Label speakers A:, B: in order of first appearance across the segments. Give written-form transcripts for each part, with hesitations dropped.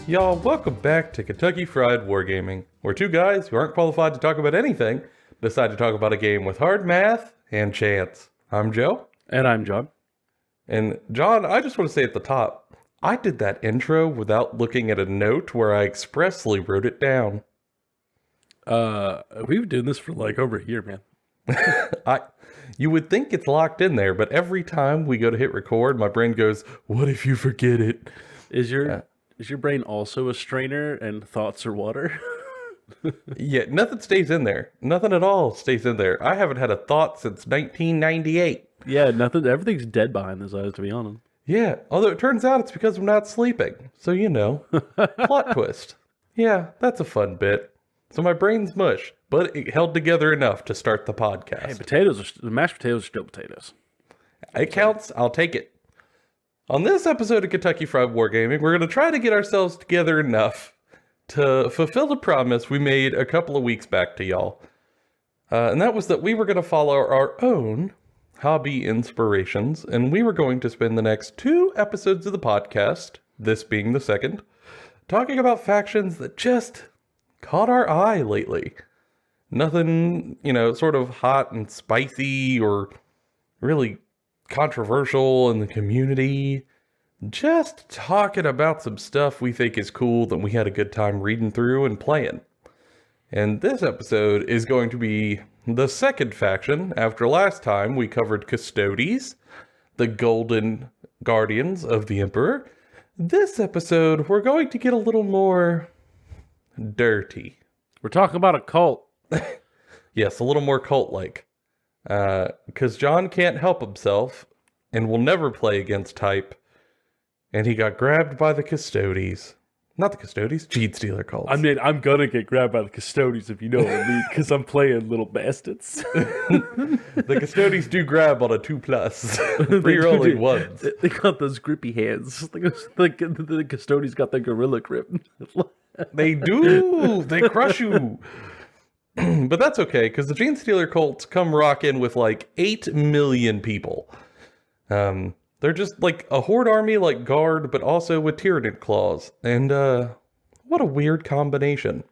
A: Y'all, welcome back to Kentucky Fried Wargaming, where two guys who aren't qualified to talk about anything decide to talk about a game with hard math and chance. I'm Joe.
B: And I'm John.
A: And John, I just want to say at the top, I did that intro without looking at a note where I expressly wrote it down.
B: We've been doing this for like over a year, man.
A: You would think it's locked in there, but every time we go to hit record, my brain goes, what if you forget it?
B: Is your brain also a strainer and thoughts are water?
A: Yeah, nothing stays in there. Nothing at all stays in there. I haven't had a thought since 1998.
B: Yeah, nothing. Everything's dead behind his eyes, to be honest.
A: Yeah, although it turns out it's because I'm not sleeping. So, you know, plot twist. Yeah, that's a fun bit. So my brain's mush, but it held together enough to start the podcast.
B: Hey, mashed potatoes are still potatoes.
A: It counts. I'll take it. On this episode of Kentucky Fried Wargaming, we're going to try to get ourselves together enough to fulfill the promise we made a couple of weeks back to y'all. And that was that we were going to follow our own hobby inspirations, and we were going to spend the next 2 episodes of the podcast, this being the second, talking about factions that just caught our eye lately. Nothing, sort of hot and spicy or really controversial in the community. Just talking about some stuff we think is cool that we had a good time reading through and playing. And this episode is going to be the second faction. After last time we covered Custodes, the Golden Guardians of the Emperor. This episode we're going to get a little more dirty.
B: We're talking about a cult.
A: Yes, a little more cult-like. Because John can't help himself and will never play against type. And he got grabbed by the Custodes. Not the Custodes, Genestealer Cults.
B: I mean, I'm gonna get grabbed by the Custodes if you know what I mean, because I'm playing little bastards.
A: The Custodes do grab on a 2+. Rerolling ones.
B: They got those grippy hands. The Custodes got the gorilla grip.
A: They do. They crush you. But that's okay, because the Genestealer Cults come rock in with like 8 million people. They're just like a horde army like Guard, but also with Tyrannid claws. And what a weird combination.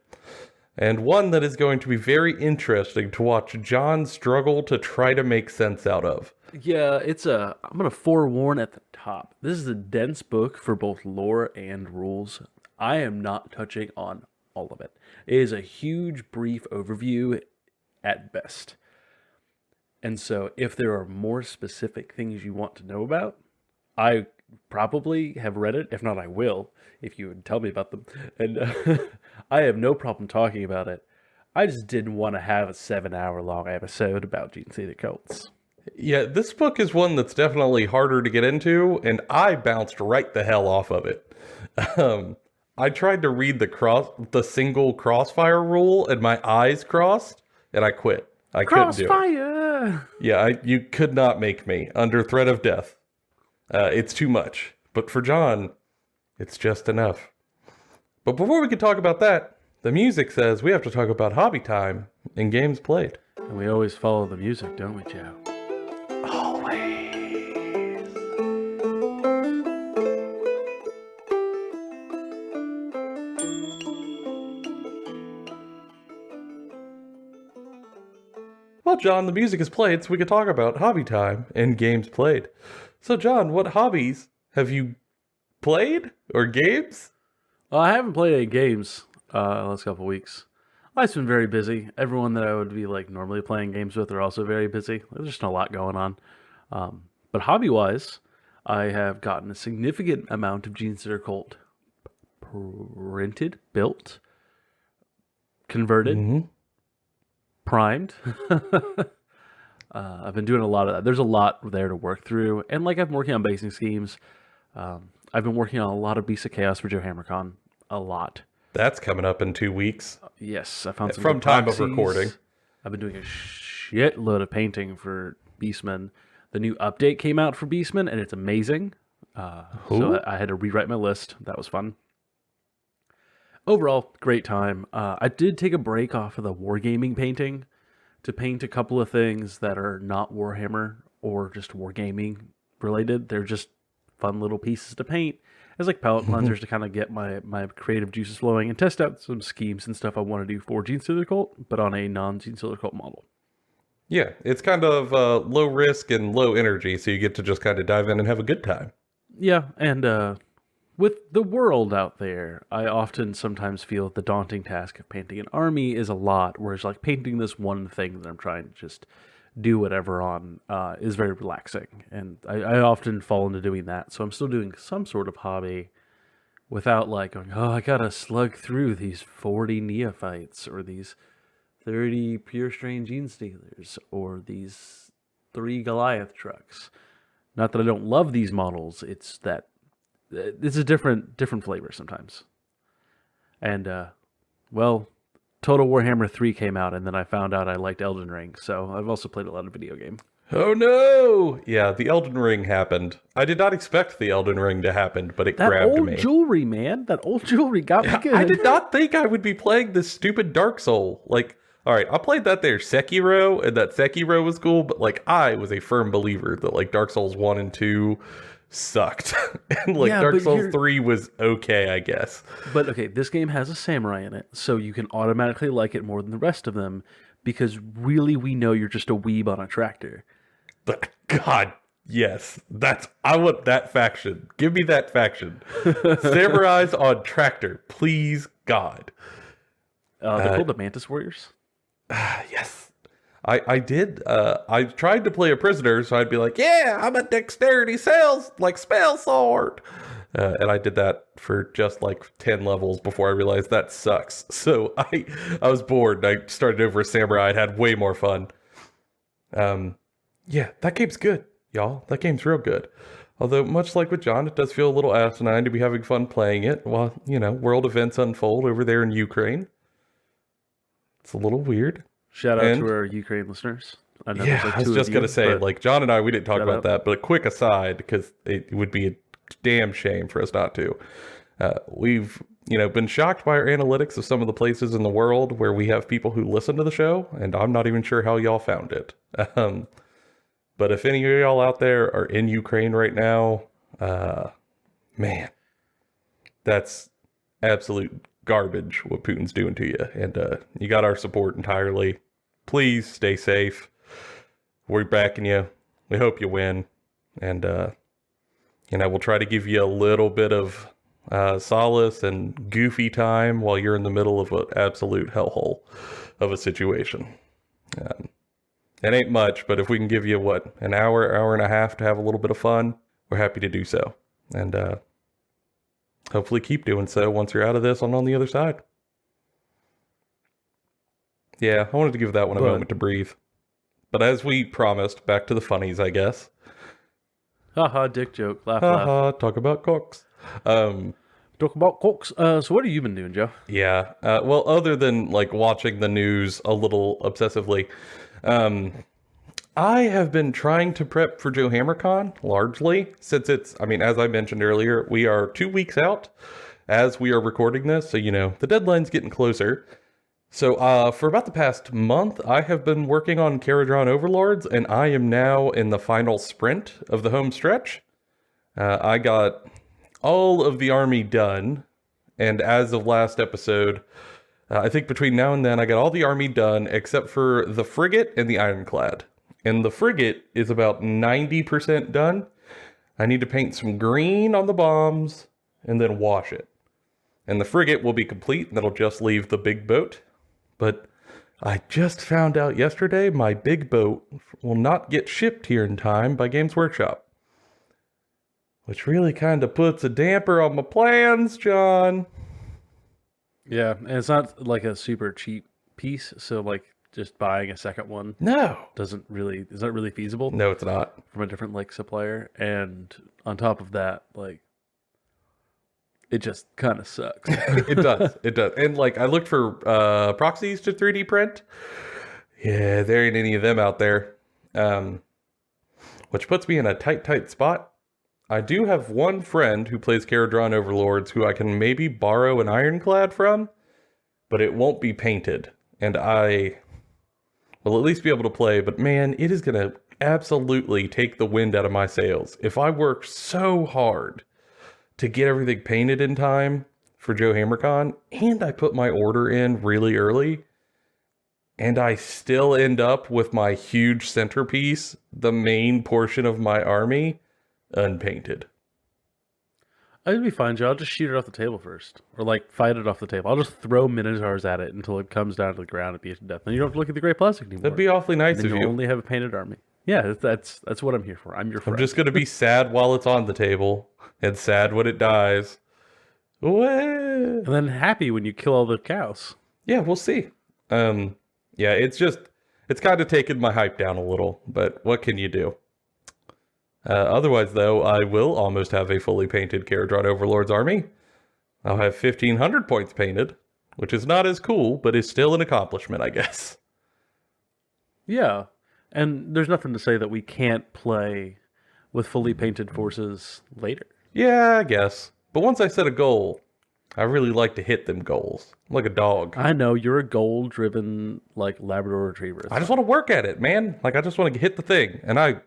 A: And one that is going to be very interesting to watch John struggle to try to make sense out of.
B: Yeah, I'm going to forewarn at the top. This is a dense book for both lore and rules. I am not touching on all of it. It is a huge, brief overview at best. And so if there are more specific things you want to know about, I probably have read it. If not, I will, if you would tell me about them. And I have no problem talking about it. I just didn't want to have a 7-hour-long episode about Genestealer Cults.
A: Yeah, this book is one that's definitely harder to get into, and I bounced right the hell off of it. I tried to read the single crossfire rule, and my eyes crossed, and I quit. I couldn't do it.
B: Crossfire!
A: Yeah, you could not make me under threat of death. It's too much. But for John, it's just enough. But before we can talk about that, the music says we have to talk about hobby time and games played.
B: And we always follow the music, don't we, Joe?
A: Well, John, the music is played, so we can talk about hobby time and games played. So, John, what hobbies have you played or games?
B: Well, I haven't played any games the last couple weeks. Life's been very busy. Everyone that I would be like normally playing games with are also very busy. There's just a lot going on. But hobby-wise, I have gotten a significant amount of Genestealer Cult printed, built, converted, primed. I've been doing a lot of that. There's a lot there to work through. And like I've been working on basing schemes. I've been working on a lot of Beasts of Chaos for Joe HammerCon. A lot.
A: That's coming up in 2 weeks.
B: Yes, I found some
A: from
B: good
A: time
B: proxies.
A: of recording.
B: I've been doing a shitload of painting for Beastmen. The new update came out for Beastmen, and it's amazing. So I had to rewrite my list. That was fun. Overall, great time. I did take a break off of the wargaming painting to paint a couple of things that are not Warhammer or just wargaming related. They're just fun little pieces to paint as like palette cleansers to kind of get my creative juices flowing and test out some schemes and stuff I want to do for Genestealer Cult, but on a non-Genestealer Cult model.
A: Yeah, it's kind of low risk and low energy, so you get to just kind of dive in and have a good time.
B: Yeah, and with the world out there, I often sometimes feel the daunting task of painting an army is a lot, whereas like painting this one thing that I'm trying to just do whatever on is very relaxing. And I often fall into doing that. So I'm still doing some sort of hobby without like going, oh, I gotta slug through these 40 neophytes or these 30 pure strain Genestealers or these 3 Goliath trucks. Not that I don't love these models, it's that it's a different flavor sometimes. And well, Total Warhammer 3 came out, and then I found out I liked Elden Ring, so I've also played a lot of video game.
A: Oh no! Yeah, the Elden Ring happened. I did not expect the Elden Ring to happen, but it grabbed me.
B: That old jewelry, man. That old jewelry got me good.
A: I did not think I would be playing this stupid Dark Soul. Like, all right, I played that there Sekiro, and that Sekiro was cool, but like I was a firm believer that like Dark Souls 1 and 2 sucked. And like Dark Souls 3 was okay, I guess.
B: But okay, this game has a samurai in it, so you can automatically like it more than the rest of them, because really we know you're just a weeb on a tractor.
A: But God, yes. I want that faction. Give me that faction. Samurais on tractor, please, God.
B: They're called the Mantis Warriors.
A: Yes. I did. I tried to play a prisoner, so I'd be like, yeah, I'm a dexterity sales, like spell sword. And I did that for just like 10 levels before I realized that sucks. So I was bored. I started over a samurai. I had way more fun. Yeah, that game's good, y'all. That game's real good. Although, much like with John, it does feel a little asinine to be having fun playing it while, world events unfold over there in Ukraine. It's a little weird.
B: Shout out to our Ukraine listeners.
A: I know I was just going to say, like, John and I, we didn't talk about that, but a quick aside, because it would be a damn shame for us not to. We've, been shocked by our analytics of some of the places in the world where we have people who listen to the show, and I'm not even sure how y'all found it. But if any of y'all out there are in Ukraine right now, man, that's absolute garbage what Putin's doing to you. And you got our support entirely. Please stay safe. We're backing you. We hope you win. And, we'll try to give you a little bit of solace and goofy time while you're in the middle of an absolute hellhole of a situation. It ain't much, but if we can give you, an hour and a half to have a little bit of fun, we're happy to do so. And hopefully keep doing so once you're out of this and on the other side. Yeah, I wanted to give that one a moment to breathe. But as we promised, back to the funnies, I guess.
B: Haha, dick joke. Laugh,
A: laugh. Talk about cooks.
B: Talk about cooks. So what have you been doing, Joe?
A: Yeah. Well, other than like watching the news a little obsessively, I have been trying to prep for Joe HammerCon largely since it's, as I mentioned earlier, we are 2 weeks out as we are recording this. So, the deadline's getting closer. So, for about the past month, I have been working on Caradron Overlords, and I am now in the final sprint of the home stretch. I got all of the army done, and as of last episode, I think between now and then, I got all the army done except for the frigate and the ironclad. And the frigate is about 90% done. I need to paint some green on the bombs and then wash it. And the frigate will be complete, and that'll just leave the big boat. But I just found out yesterday my big boat will not get shipped here in time by Games Workshop. Which really kind of puts a damper on my plans, John.
B: Yeah, and it's not like a super cheap piece, so like just buying a second one is not really feasible.
A: No, it's not.
B: From a different like supplier. And on top of that, like it just kind of sucks.
A: It does. And like I looked for proxies to 3D print. Yeah, there ain't any of them out there. Which puts me in a tight spot. I do have one friend who plays Caradron Overlords who I can maybe borrow an Ironclad from, but it won't be painted. And I will at least be able to play, but man, it is going to absolutely take the wind out of my sails. If I work so hard to get everything painted in time for Joe HammerCon, and I put my order in really early, and I still end up with my huge centerpiece, the main portion of my army, unpainted.
B: I'd be fine, Joe. I'll just shoot it off the table first. Or, like, fight it off the table. I'll just throw Minotaurs at it until it comes down to the ground and beats to death. And you don't have to look at the Great Plastic anymore.
A: That'd be awfully nice
B: and then
A: of
B: you'll
A: you.
B: only have a painted army. Yeah, that's what I'm here for. I'm your friend.
A: I'm just going to be sad while it's on the table, and sad when it dies.
B: And then happy when you kill all the cows.
A: Yeah, we'll see. Yeah, it's kind of taken my hype down a little, but what can you do? Otherwise, though, I will almost have a fully painted Caradron Overlord's army. I'll have 1,500 points painted, which is not as cool, but is still an accomplishment, I guess.
B: Yeah, and there's nothing to say that we can't play with fully painted forces later.
A: Yeah, I guess. But once I set a goal, I really like to hit them goals. I'm like a dog.
B: I know, you're a goal-driven, like, Labrador Retriever.
A: I just want to work at it, man. Like, I just want to hit the thing. And I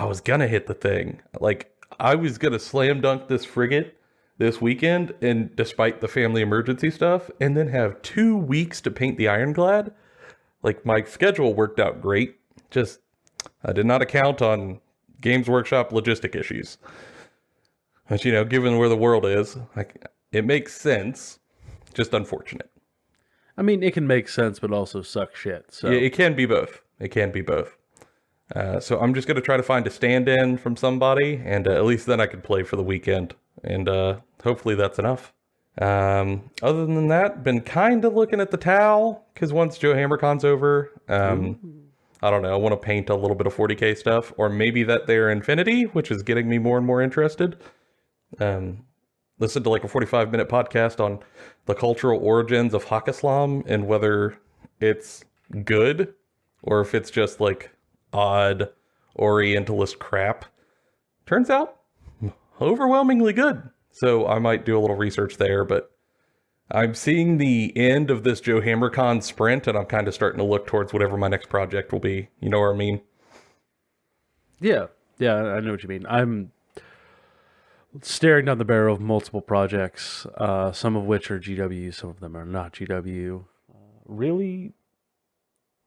A: was gonna hit the thing. Like, I was gonna slam dunk this frigate this weekend, and despite the family emergency stuff, and then have 2 weeks to paint the Ironclad. Like, my schedule worked out great. Just, I did not account on Games Workshop logistic issues. But, given where the world is, like, it makes sense. Just unfortunate.
B: I mean, it can make sense, but also suck shit. So
A: Yeah, it can be both. It can be both. So I'm just going to try to find a stand-in from somebody, and at least then I can play for the weekend. And hopefully that's enough. Other than that, been kind of looking at the Tau, because once Joe HammerCon's over, I don't know, I want to paint a little bit of 40k stuff, or maybe that they're Infinity, which is getting me more and more interested. Listen to like a 45-minute podcast on the cultural origins of Haq Islam and whether it's good or if it's just like odd Orientalist crap. Turns out overwhelmingly good. So I might do a little research there, but I'm seeing the end of this Joe HammerCon sprint, and I'm kind of starting to look towards whatever my next project will be. You know what I mean?
B: Yeah, I know what you mean. I'm staring down the barrel of multiple projects, some of which are GW, some of them are not GW. Really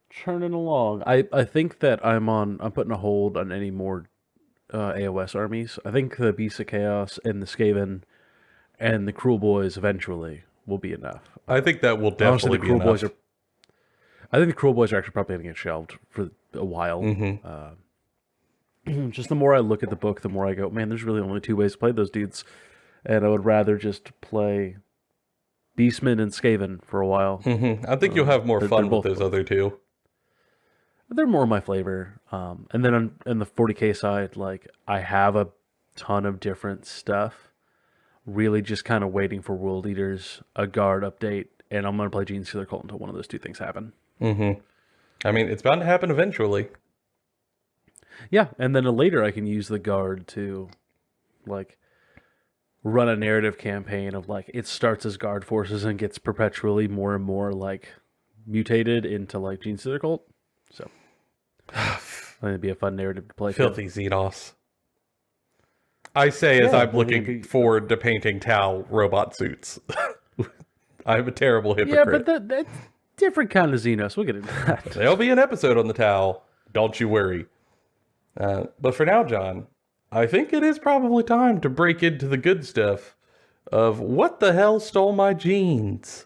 B: churning along. I think that I'm putting a hold on any more AOS armies. I think the Beasts of Chaos and the Skaven and the Cruel Boys eventually will be enough.
A: I think that will definitely be enough.
B: I think the Cruel Boys are actually probably going to get shelved for a while.
A: Mm-hmm.
B: Just the more I look at the book, the more I go, man, there's really only 2 ways to play those dudes. And I would rather just play Beastmen and Skaven for a while.
A: Mm-hmm. I think you'll have more fun with those other two.
B: They're more my flavor. And then on the 40k side, like, I have a ton of different stuff. Really just kind of waiting for World Eaters, a Guard update, and I'm going to play Genestealer Cult until one of those 2 things happen.
A: Mm-hmm. I mean, it's bound to happen eventually.
B: Yeah, and then later I can use the Guard to, like, run a narrative campaign of, like, it starts as Guard forces and gets perpetually more and more, like, mutated into, like, Genestealer Cult. So, I think it'd be a fun narrative to play.
A: Filthy Xenos. I say as I'm looking forward to painting Tau robot suits. I'm a terrible hypocrite.
B: Yeah, but that's different kind of Xenos. We'll get into that.
A: There'll be an episode on the Tau. Don't you worry. But for now, John, I think it is probably time to break into the good stuff of what the hell stole my jeans.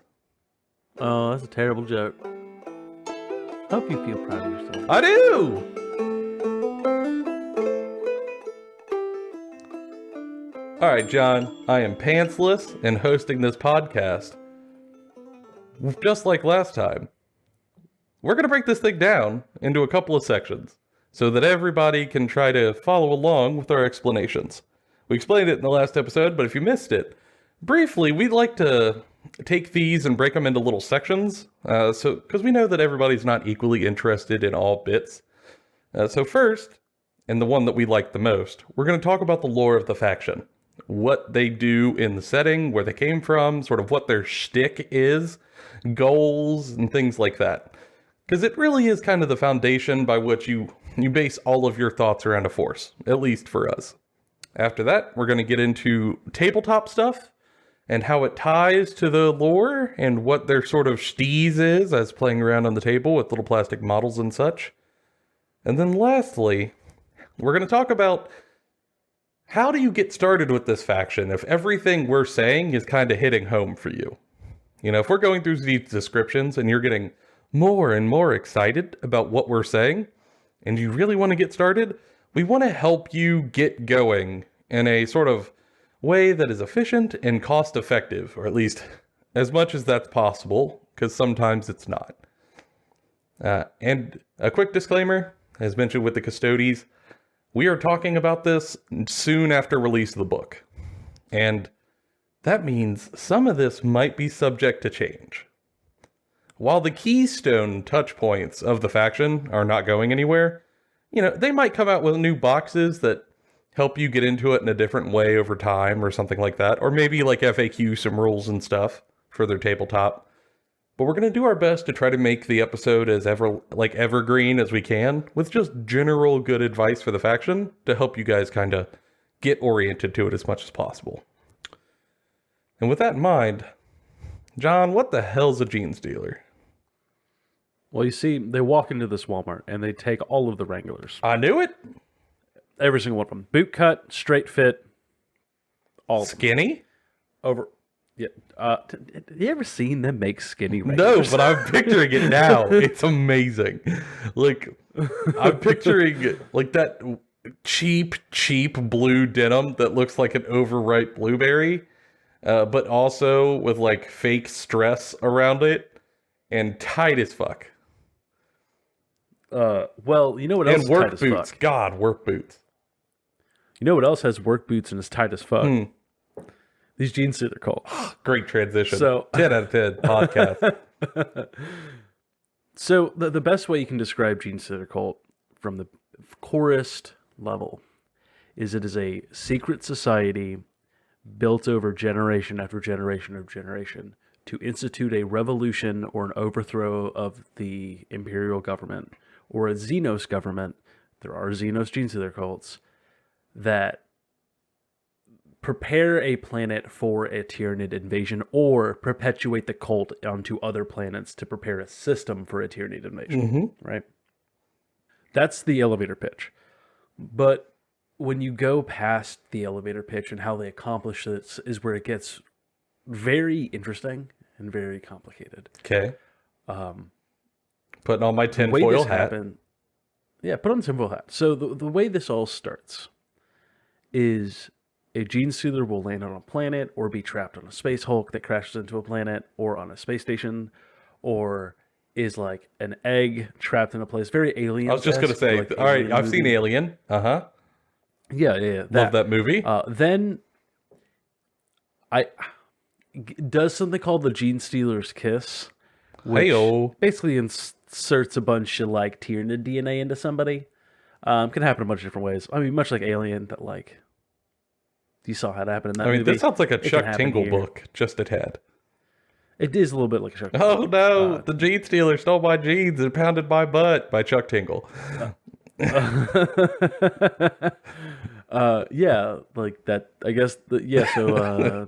B: Oh, that's a terrible joke. Hope you feel proud of yourself.
A: I do! Alright, John, I am pantsless and hosting this podcast. Just like last time. We're going to break this thing down into a couple of sections, so that everybody can try to follow along with our explanations. We explained it in the last episode, but if you missed it, briefly, we'd like to take these and break them into little sections, because we know that everybody's not equally interested in all bits. So first, and the one that we like the most, we're going to talk about the lore of the faction. What they do in the setting, where they came from, sort of what their shtick is, goals, and things like that. Because it really is kind of the foundation by which you base all of your thoughts around a force, at least for us. After that, we're going to get into tabletop stuff, and how it ties to the lore, and what their sort of steez is as playing around on the table with little plastic models and such. And then lastly, we're going to talk about how do you get started with this faction if everything we're saying is kind of hitting home for you? You know, if we're going through these descriptions and you're getting more and more excited about what we're saying, and you really want to get started, we want to help you get going in a sort of way that is efficient and cost effective, or at least as much as that's possible, because sometimes it's not. And a quick disclaimer, as mentioned with the Custodies, we are talking about this soon after release of the book. And that means some of this might be subject to change. While the keystone touch points of the faction are not going anywhere, you know, they might come out with new boxes that help you get into it in a different way over time or something like that. Or maybe like FAQ, some rules and stuff for their tabletop. But we're going to do our best to try to make the episode as evergreen as we can, with just general good advice for the faction to help you guys kind of get oriented to it as much as possible. And with that in mind, John, what the hell's a Genestealer?
B: Well, you see, they walk into this Walmart and they take all of the Wranglers.
A: I knew it.
B: Every single one of them. Boot cut, straight fit, all
A: Skinny?
B: over. Yeah. Have you ever seen them make skinny Wranglers?
A: No, but I'm picturing it now. It's amazing. Like, I'm picturing like that cheap blue denim that looks like an overripe blueberry, but also with like fake stress around it and tight as fuck.
B: Well, you know what else
A: And
B: is
A: work
B: tight as
A: boots.
B: fuck?
A: God, work boots.
B: You know what else has work boots and is tight as fuck? These Genestealer Cults.
A: Great transition.
B: So
A: 10 out of 10 podcast.
B: So the best way you can describe Genestealer Cult from the chorused level is it is a secret society built over generation after generation of generation to institute a revolution or an overthrow of the imperial government or a Xenos government. There are Xenos Genestealer Cults that prepare a planet for a Tyranid invasion or perpetuate the cult onto other planets to prepare a system for a Tyranid invasion, right? That's the elevator pitch. But when you go past the elevator pitch and how they accomplish this is where it gets very interesting and very complicated.
A: Okay. Putting on my tinfoil hat.
B: Yeah, put on the tinfoil hat. So the way this all starts is a Genestealer will land on a planet or be trapped on a space hulk that crashes into a planet or on a space station, or is like an egg trapped in a place. Very Alien.
A: I was just going to say,
B: like
A: all right,
B: Alien
A: I've
B: movie.
A: seen Alien. Uh-huh.
B: Yeah.
A: Love that movie.
B: Then does something called the Genestealer's Kiss, which
A: Hey-o.
B: basically inserts a bunch of like Tyranid DNA into somebody. Can happen a bunch of different ways. I mean, much like Alien, that like you saw how it happened in that movie.
A: This sounds like a
B: It can
A: Chuck
B: happen
A: Tingle
B: here.
A: book, just a tad.
B: It is a little bit like a Chuck.
A: Oh no, the Genestealer stole my jeans and pounded my butt by Chuck Tingle.
B: Yeah, like that. I guess. So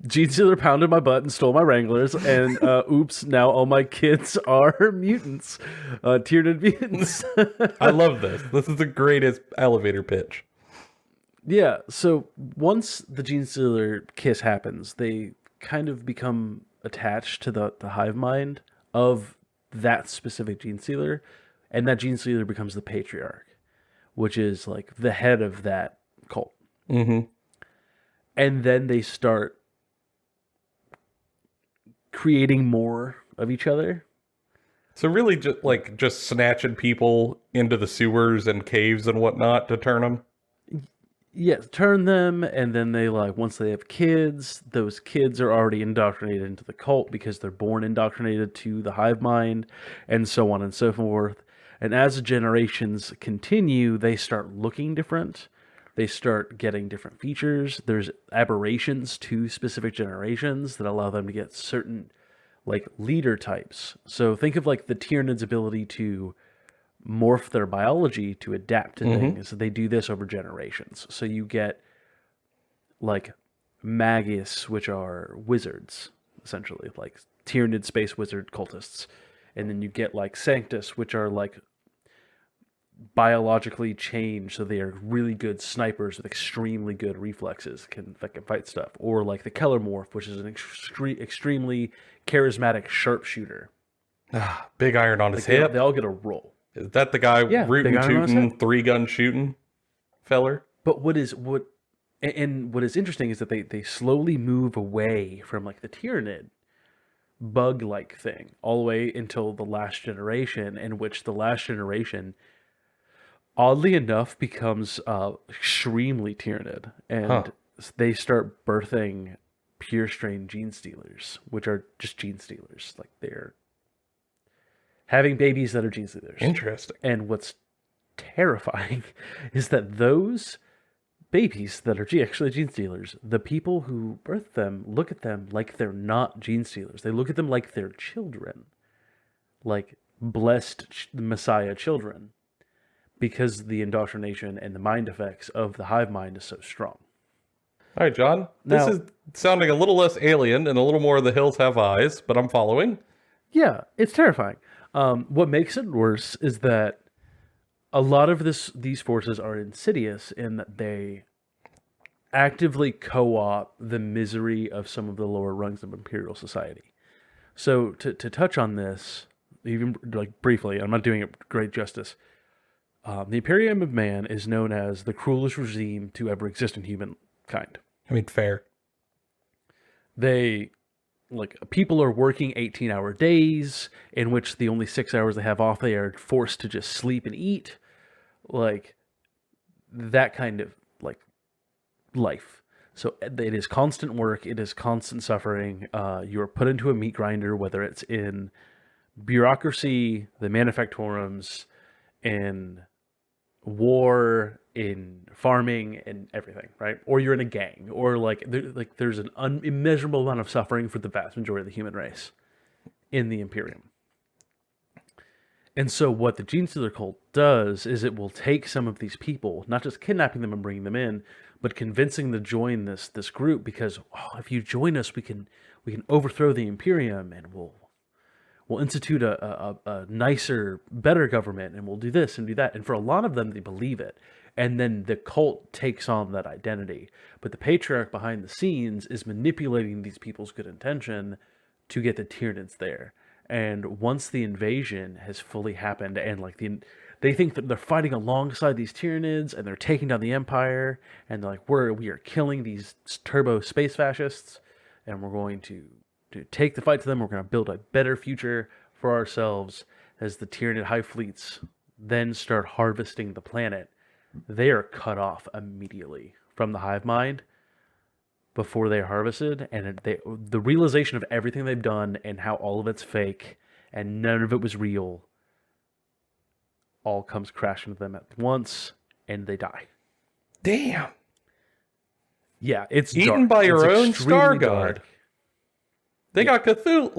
B: Genestealer pounded my butt and stole my Wranglers, and oops, now all my kids are mutants, Tyranid mutants.
A: I love this. This is the greatest elevator pitch.
B: Yeah, so once the Genestealer kiss happens, they kind of become attached to the hive mind of that specific Genestealer, and that Genestealer becomes the patriarch, which is like the head of that cult.
A: Mm-hmm.
B: And then they start creating more of each other.
A: So really just snatching people into the sewers and caves and whatnot to turn them?
B: Yes, turn them, and then they once they have kids, those kids are already indoctrinated into the cult because they're born indoctrinated to the hive mind, and so on and so forth. And as the generations continue, they start looking different. They start getting different features. There's aberrations to specific generations that allow them to get certain like leader types. So think of like the Tyranid's ability to morph their biology to adapt to things. They do this over generations. So you get like Magus, which are wizards, essentially, like Tyranid space wizard cultists. And then you get like Sanctus, which are like biologically changed, so they are really good snipers with extremely good reflexes, that can fight stuff. Or like the Kellermorph, which is an extremely charismatic sharpshooter.
A: Big iron on his hip.
B: They all get a roll.
A: Is that the guy rootin' tootin', 3-gun shooting feller?
B: But what is interesting is that they slowly move away from like the Tyranid bug-like thing all the way until the last generation, in which the last generation, oddly enough, becomes extremely Tyranid, and they start birthing pure strain Genestealers, which are just Genestealers. Like they're having babies that are Genestealers.
A: Interesting.
B: And what's terrifying is that those babies that are actually Genestealers, the people who birth them look at them like they're not Genestealers. They look at them like they're children, like blessed Messiah children, because the indoctrination and the mind effects of the hive mind is so strong.
A: All right, John. This is sounding a little less alien and a little more The Hills Have Eyes, but I'm following.
B: Yeah, it's terrifying. What makes it worse is that a lot of these forces are insidious in that they actively co-opt the misery of some of the lower rungs of imperial society. So to touch on this, even like briefly, I'm not doing it great justice. The Imperium of Man is known as the cruelest regime to ever exist in humankind.
A: I mean, fair.
B: People are working 18-hour days, in which the only 6 hours they have off, they are forced to just sleep and eat. Like, that kind of, like, life. So it is constant work, it is constant suffering. You are put into a meat grinder, whether it's in bureaucracy, the manufactorums, in war, in farming, and everything, right? Or you're in a gang, or there's an immeasurable amount of suffering for the vast majority of the human race in the Imperium. And so what the Genestealer Cult does is it will take some of these people, not just kidnapping them and bringing them in, but convincing them to join this group, because if you join us, we can overthrow the Imperium, and we'll institute a nicer, better government, and we'll do this and do that. And for a lot of them, they believe it. And then the cult takes on that identity. But the patriarch behind the scenes is manipulating these people's good intention to get the Tyranids there. And once the invasion has fully happened, and they think that they're fighting alongside these Tyranids, and they're taking down the Empire, and they're like, we are killing these turbo space fascists, and we're going to take the fight to them. We're going to build a better future for ourselves. As the Tyranid hive fleets then start harvesting the planet, they are cut off immediately from the hive mind before they're harvested, and the realization of everything they've done and how all of it's fake and none of it was real all comes crashing to them at once, and they die.
A: Damn.
B: Yeah, it's
A: eaten
B: dark.
A: by your own
B: extremely
A: star
B: dark.
A: god. They got Cthulhu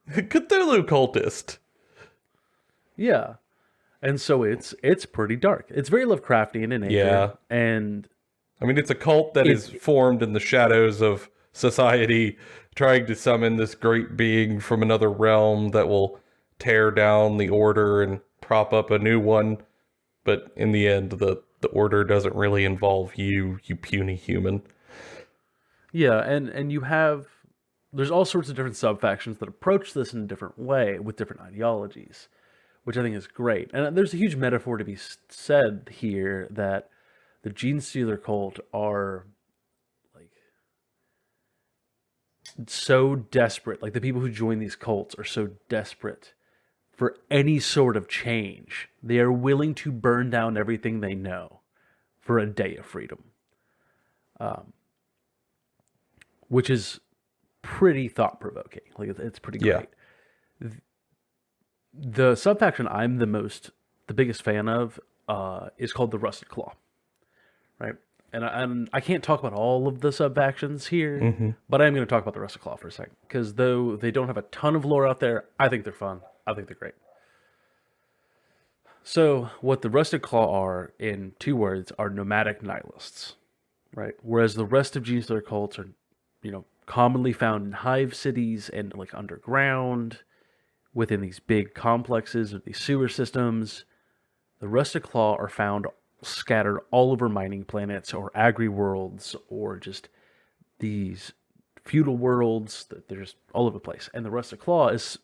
A: cultist.
B: Yeah. And so it's pretty dark. It's very Lovecraftian in nature.
A: Yeah.
B: And
A: I mean, it's a cult that is formed in the shadows of society, trying to summon this great being from another realm that will tear down the order and prop up a new one. But in the end, the order doesn't really involve you puny human.
B: Yeah, and there's all sorts of different sub-factions that approach this in a different way with different ideologies, which I think is great. And there's a huge metaphor to be said here that the Genestealer Cult are like so desperate. Like the people who join these cults are so desperate for any sort of change. They are willing to burn down everything they know for a day of freedom. Which is pretty thought-provoking. Like, it's pretty great. Yeah. The subfaction I'm the most the biggest fan of is called the Rusted Claw, right? And I can't talk about all of the sub-factions here, but I'm going to talk about the Rusted Claw for a second. Because though they don't have a ton of lore out there, I think they're fun. I think they're great. So what the Rusted Claw are, in 2 words, are nomadic nihilists, right? Whereas the rest of Genestealer cults are, commonly found in hive cities and like underground, within these big complexes or these sewer systems. The Rusted Claw are found scattered all over mining planets or agri-worlds or just these feudal worlds. They're just all over the place. And the Rusted Claw is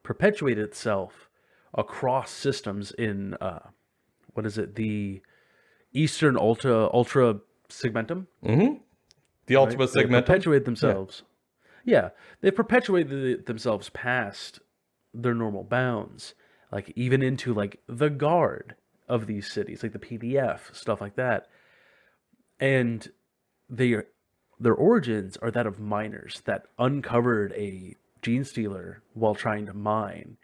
B: perpetuated itself across systems in, the Eastern Ultra Segmentum?
A: Mm-hmm. The Ultima
B: Right? They
A: Segmentum?
B: perpetuate themselves. Yeah, they've perpetuated themselves past their normal bounds, like even into like the guard of these cities, like the PDF, stuff like that. And their origins are that of miners that uncovered a Genestealer while trying to mine.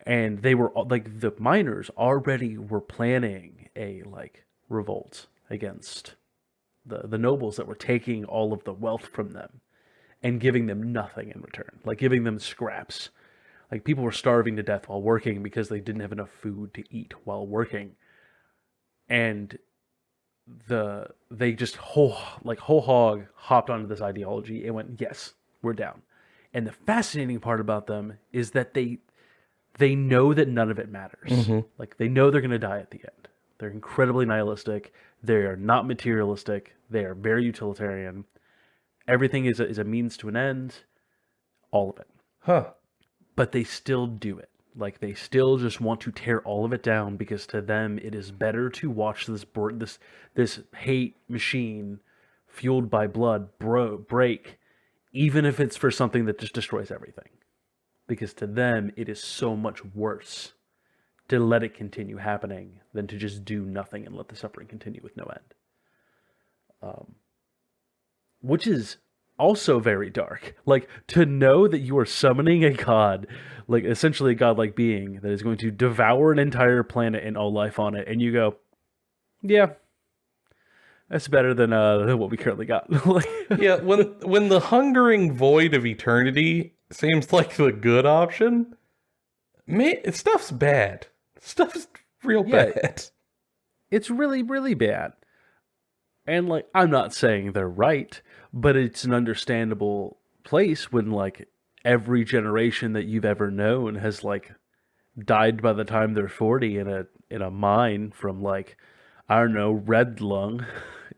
B: And they were like, the miners already were planning a like revolt against the nobles that were taking all of the wealth from them and giving them nothing in return, like giving them scraps. Like people were starving to death while working because they didn't have enough food to eat while working. And they just whole hog hopped onto this ideology and went, yes, we're down. And the fascinating part about them is that they know that none of it matters. Like they know they're going to die at the end. They're incredibly nihilistic. They are not materialistic. They are very utilitarian. Everything is a means to an end. All of it.
A: Huh.
B: But they still do it. Like they still just want to tear all of it down because to them it is better to watch this hate machine fueled by blood break, even if it's for something that just destroys everything. Because to them it is so much worse to let it continue happening than to just do nothing and let the suffering continue with no end. Which is also very dark. Like, to know that you are summoning a god, like essentially a godlike being that is going to devour an entire planet and all life on it, and you go, yeah, that's better than what we currently got.
A: Yeah, when the hungering void of eternity seems like the good option, man, stuff's bad. Stuff's real bad.
B: It's really, really bad. And, like, I'm not saying they're right, but it's an understandable place when, like, every generation that you've ever known has, like, died by the time they're 40 in a mine from, like, I don't know, red lung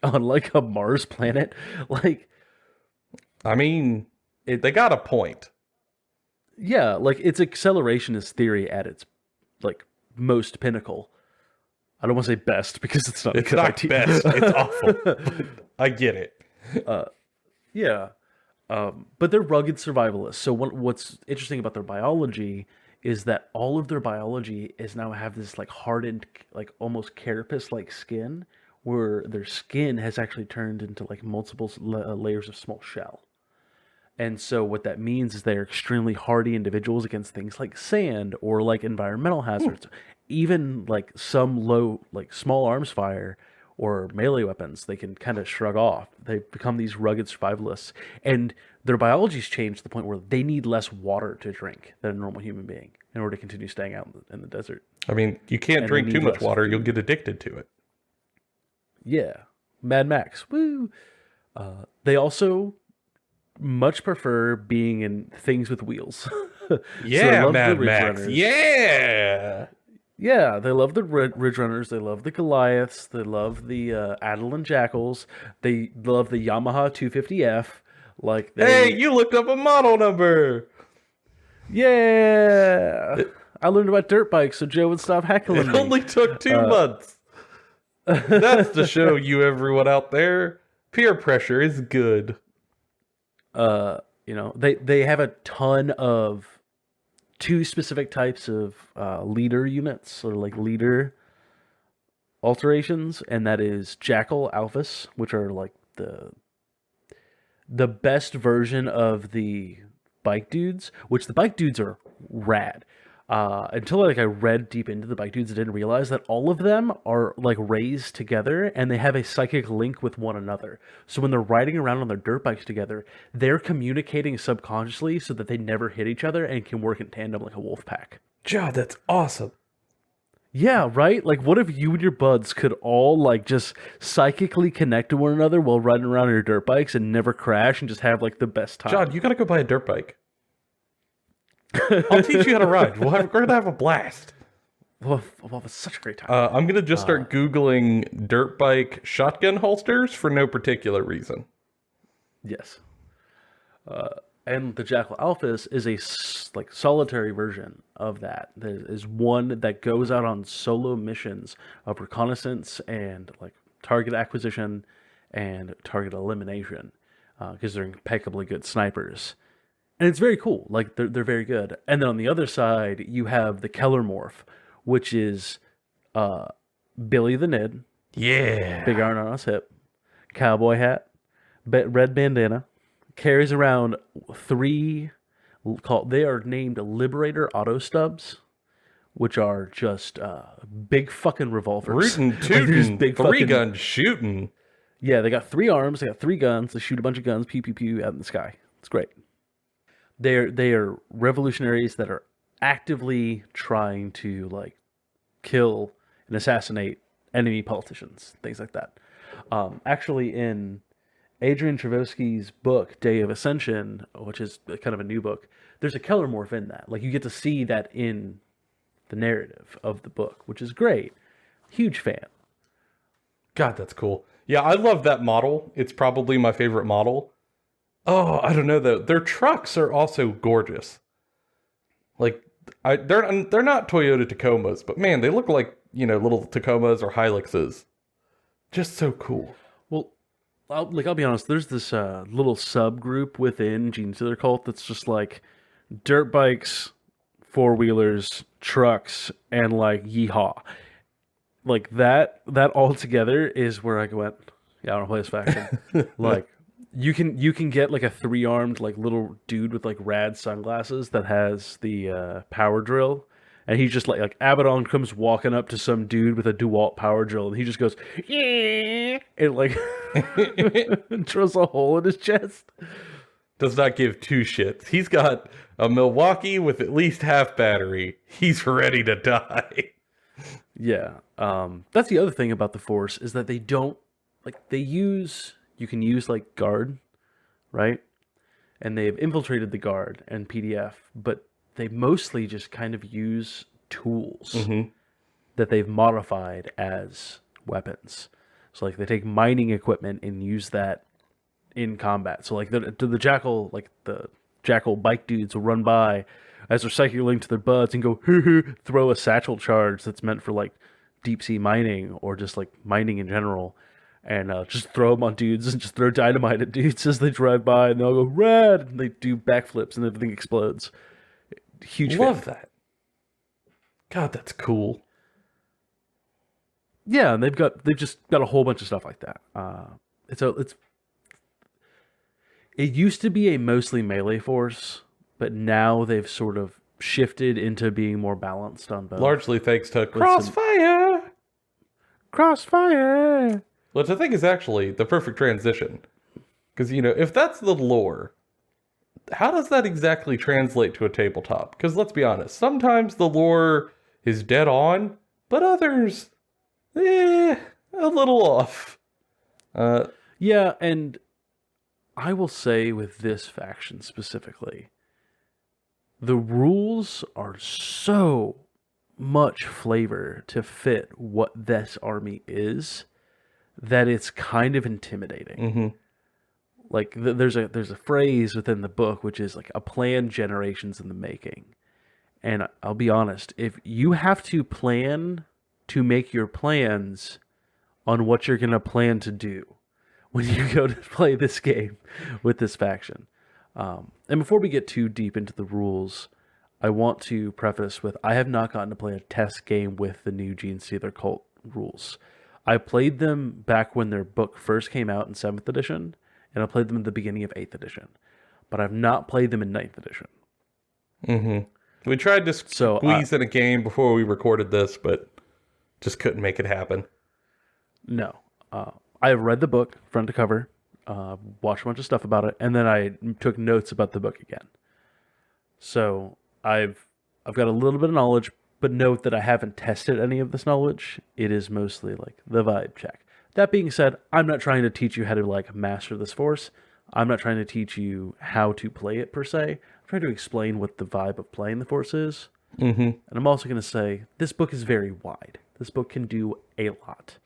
B: on, like, a Mars planet. Like,
A: I mean, they got a point.
B: Yeah, like, it's accelerationist theory at its, like, most pinnacle. I don't want to say best because it's not.
A: It's not best. It's awful. I get it.
B: Yeah, but they're rugged survivalists. So what's interesting about their biology is that all of their biology is now have this like hardened, like almost carapace-like skin, where their skin has actually turned into like multiple layers of small shell. And so what that means is they're extremely hardy individuals against things like sand or like environmental hazards. Even like some small arms fire or melee weapons, they can kind of shrug off. They become these rugged survivalists. And their biology's changed to the point where they need less water to drink than a normal human being in order to continue staying out in the desert.
A: I mean, you can't drink too much water. You'll get addicted to it.
B: Yeah. Mad Max. Woo! They also much prefer being in things with wheels.
A: Yeah, Mad Max.
B: Runners.
A: Yeah.
B: Yeah, they love the Ridge Runners. They love the Goliaths. They love the Adelan Jackals. They love the Yamaha 250F.
A: Hey, you looked up a model number.
B: Yeah. I learned about dirt bikes so Joe would stop heckling me.
A: It only took 2 months. That's to show you, everyone out there, peer pressure is good.
B: They have a ton of 2 specific types of leader units, or like leader alterations, and that is Jackal Alphas, which are like the best version of the bike dudes, which the bike dudes are rad. Until like I read deep into the bike dudes, I didn't realize that all of them are like raised together and they have a psychic link with one another. So when they're riding around on their dirt bikes together, they're communicating subconsciously so that they never hit each other and can work in tandem like a wolf pack.
A: God, that's awesome.
B: Yeah, right? Like, what if you and your buds could all, like, just psychically connect to one another while riding around on your dirt bikes and never crash and just have, like, the best time?
A: John, you gotta go buy a dirt bike. I'll teach you how to ride. We're gonna have a blast.
B: Well, it's such a great time.
A: I'm gonna just start Googling dirt bike shotgun holsters for no particular reason.
B: Yes. And the Jackal Alphas is a like solitary version of that. There is one that goes out on solo missions of reconnaissance and like target acquisition and target elimination because they're impeccably good snipers. And it's very cool. Like they're very good. And then on the other side, you have the Keller Morph, which is Billy the Nid,
A: Yeah.
B: big iron on his hip, cowboy hat, red bandana, carries around three they are named Liberator Auto Stubs, which are just big fucking revolvers.
A: Rootin'
B: Like, they're just
A: tootin',
B: big
A: three
B: fucking-
A: gun shooting.
B: Yeah, they got 3 arms, they got 3 guns, they shoot a bunch of guns, pew pew pew out in the sky. It's great. They are revolutionaries that are actively trying to like kill and assassinate enemy politicians, things like that. Actually, in Adrian Travoski's book Day of Ascension, which is kind of a new book, there's a Keller Morph in that. Like you get to see that in the narrative of the book, which is great. Huge fan.
A: God, that's cool. Yeah, I love that model. It's probably my favorite model. Oh, I don't know though. Their trucks are also gorgeous. Like, they're not Toyota Tacomas, but man, they look like, you know, little Tacomas or Hiluxes. Just so cool.
B: Well, I'll be honest. There's this little subgroup within Genestealer Cult that's just like dirt bikes, 4-wheelers, trucks, and like yeehaw. Like that all together is where I went. Yeah, I want to play this faction. Like you can get like a 3-armed like little dude with like rad sunglasses that has the power drill. And he's just like Abaddon comes walking up to some dude with a DeWalt power drill, and he just goes, yeah, and like drills a hole in his chest.
A: Does not give two shits. He's got a Milwaukee with at least half battery. He's ready to die.
B: Yeah, that's the other thing about the Force is that they don't like you can use like guard, right? And they've infiltrated the guard and PDF, but they mostly just kind of use tools that they've modified as weapons. So like they take mining equipment and use that in combat. So like the Jackal, like the Jackal bike dudes will run by as they're psychic linked to their buds and go throw a satchel charge that's meant for like deep sea mining or just like mining in general. And just throw them on dudes and just throw dynamite at dudes as they drive by, and they'll go red, and they do backflips and everything explodes. Huge
A: Love
B: fan.
A: that. God, that's cool.
B: Yeah, and they've just got a whole bunch of stuff like that. It used to be a mostly melee force, but now they've sort of shifted into being more balanced on both.
A: Largely thanks to Crossfire.
B: Crossfire.
A: Which I think is actually the perfect transition. Because, you know, if that's the lore, how does that exactly translate to a tabletop? Because let's be honest, sometimes the lore is dead on, but others, a little off.
B: Yeah, and I will say with this faction specifically, the rules are so much flavor to fit what this army is that it's kind of intimidating. Like there's a phrase within the book which is like a plan generations in the making. And I'll be honest, if you have to plan to make your plans on what you're going to plan to do when you go to play this game with this faction. And before we get too deep into the rules, I want to preface with I have not gotten to play a test game with the new Genestealer Cult rules. I played them back when their book first came out in 7th edition, and I played them at the beginning of 8th edition. But I've not played them in 9th edition.
A: We tried to
B: So
A: squeeze in a game before we recorded this, but just couldn't make it happen.
B: no, I've read the book front to cover, watched a bunch of stuff about it, and then I took notes about the book again. So I've got a little bit of knowledge, but note that I haven't tested any of this knowledge. It is mostly like the vibe check. That being said, I'm not trying to teach you how to like master this force. I'm not trying to teach you how to play it per se. I'm trying to explain what the vibe of playing the force is.
A: Mm-hmm.
B: And I'm also going to say this book is very wide. This book can do a lot.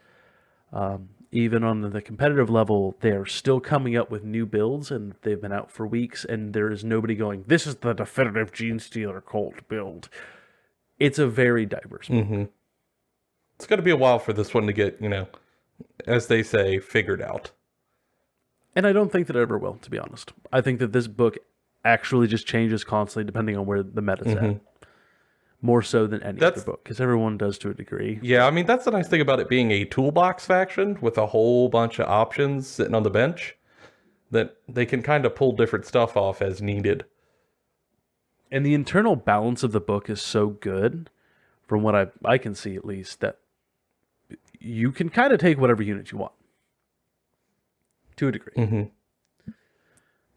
B: Even on the competitive level, they're still coming up with new builds, and they've been out for weeks, and there is nobody going, this is the definitive Genestealer Cult build. It's a very diverse book.
A: Mm-hmm. It's going to be a while for this one to get, as they say, figured out.
B: And I don't think that it ever will, to be honest. I think that this book actually just changes constantly depending on where the meta's at. More so than any other book, because everyone does to a degree.
A: Yeah, I mean, that's the nice thing about it being a toolbox faction with a whole bunch of options sitting on the bench, that they can kind of pull different stuff off as needed.
B: And the internal balance of the book is so good, from what I can see at least, that you can kind of take whatever unit you want. To a degree.
A: Mm-hmm.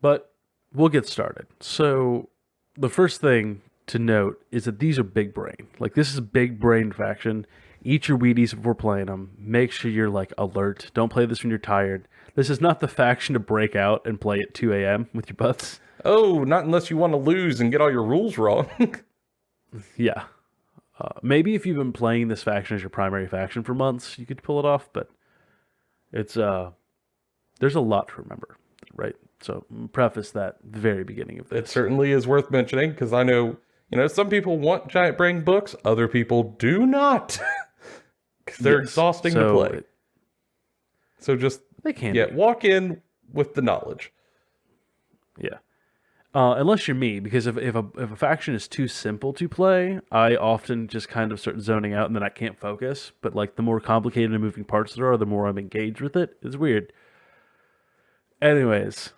B: But we'll get started. So the first thing to note is that these are big brain. Like, this is a big brain faction. Eat your Wheaties before playing them. Make sure you're like alert. Don't play this when you're tired. This is not the faction to break out and play at 2 a.m. with your butts.
A: Oh, not unless you want to lose and get all your rules wrong.
B: Yeah. Maybe if you've been playing this faction as your primary faction for months, you could pull it off, but it's there's a lot to remember, right? So preface that at the very beginning of this.
A: It certainly is worth mentioning, because I know, some people want giant brain books, other people do not. Because they're exhausting to play. So just,
B: they can
A: walk in with the knowledge.
B: Yeah. Unless you're me, because if a faction is too simple to play, I often just kind of start zoning out and then I can't focus. But like the more complicated and moving parts there are, the more I'm engaged with it. It's weird. Anyways,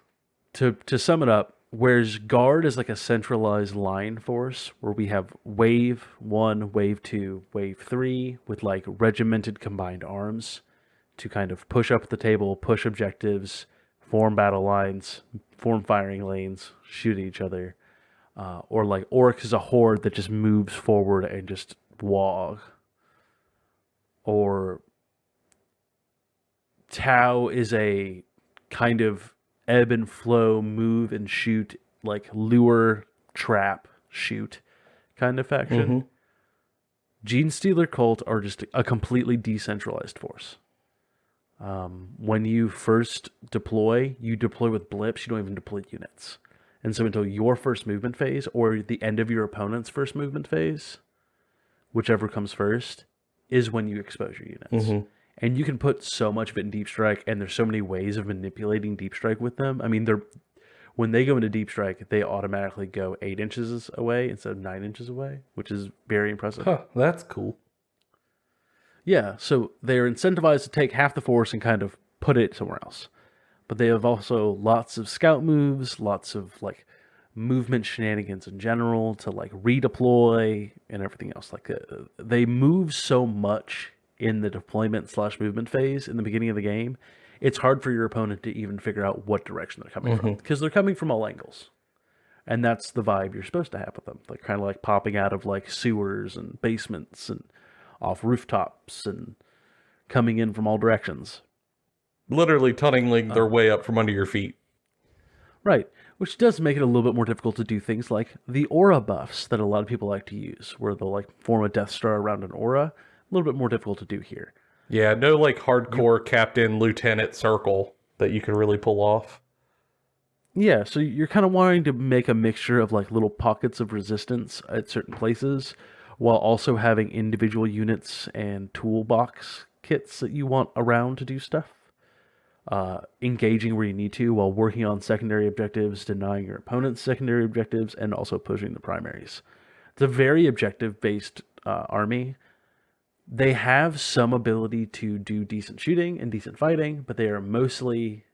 B: to sum it up, whereas Guard is like a centralized line force where we have Wave 1, Wave 2, Wave 3 with like regimented combined arms to kind of push up the table, push objectives, form battle lines, form firing lanes, shoot at each other. Or like Orc is a horde that just moves forward and just wog. Or Tau is a kind of ebb and flow, move and shoot, like lure, trap, shoot kind of faction. Genestealer Cult are just a completely decentralized force. When you first deploy, you deploy with blips, you don't even deploy units. And so until your first movement phase, or the end of your opponent's first movement phase, whichever comes first, is when you expose your units. And you can put so much of it in Deep Strike, and there's so many ways of manipulating Deep Strike with them. I mean, when they go into Deep Strike, they automatically go 8 inches away instead of 9 inches away, which is very impressive.
A: Huh, that's cool.
B: Yeah, so they're incentivized to take half the force and kind of put it somewhere else. But they have also lots of scout moves, lots of like movement shenanigans in general to like redeploy and everything else. Like they move so much in the deployment/movement phase in the beginning of the game, it's hard for your opponent to even figure out what direction they're coming from, because they're coming from all angles. And that's the vibe you're supposed to have with them. They're kind of like popping out of like sewers and basements and off rooftops and coming in from all directions.
A: Literally tunneling their way up from under your feet.
B: Right, which does make it a little bit more difficult to do things like the aura buffs that a lot of people like to use, where they'll like form a Death Star around an aura. A little bit more difficult to do here.
A: Yeah, no like hardcore captain, lieutenant circle that you can really pull off.
B: Yeah, so you're kind of wanting to make a mixture of like little pockets of resistance at certain places, while also having individual units and toolbox kits that you want around to do stuff. Engaging where you need to while working on secondary objectives, denying your opponent's secondary objectives, and also pushing the primaries. It's a very objective-based army. They have some ability to do decent shooting and decent fighting, but they are mostly